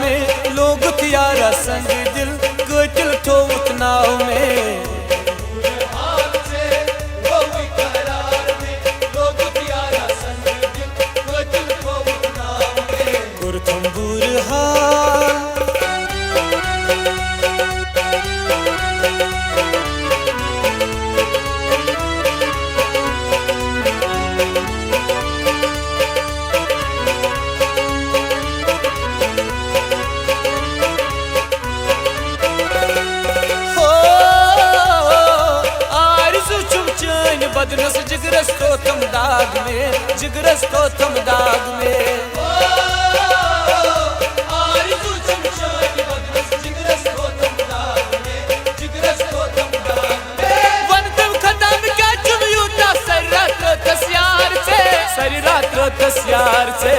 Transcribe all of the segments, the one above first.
में लोग यारा संग दिल कतिल थोवत नाव में कुरथम बुर हाल बदनस जिगरस तो तुम दाग में जिगरस तो तुम दाग में आरज़ू चमचानी बदनस जिगरस तो तुम दाग में जिगरस तो तुम दाग में वन तुम खत्म क्या चुम यूटा सारी रात तस्यार से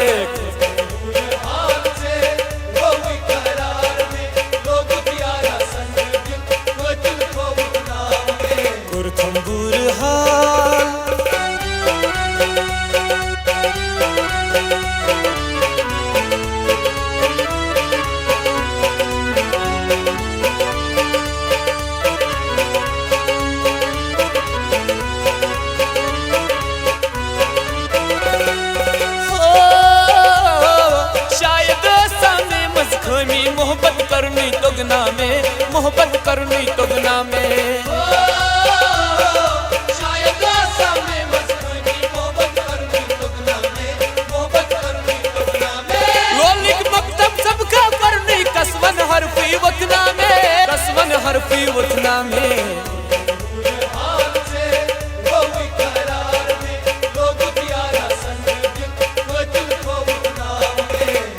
कुरथम बुर हाल मोहब्बत करनी तुगना में मोहब्बत करनी तुगना में शायद सामने मस्ती मोहब्बत करनी तुगना में मोहब्बत करनी तुगना में लोलिक मकतब सबका करनी कसवन हरफी वतना में कसवन हरफी वतना में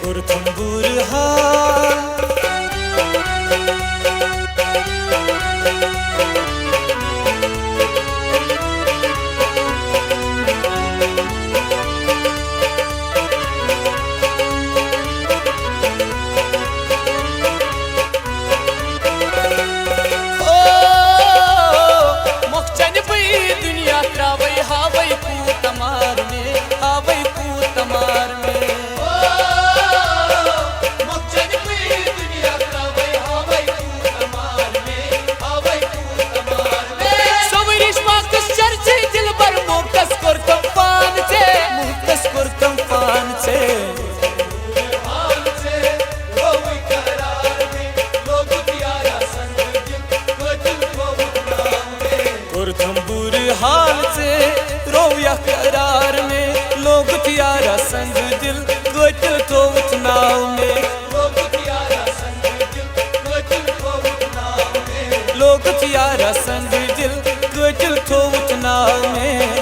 कुरथम बुर हाल कुरथम बुर हाल से रोया करार में लोग यारा संग दिल कतिल थोवत नाव में लोग यारा संग दिल कतिल थोवत नाव में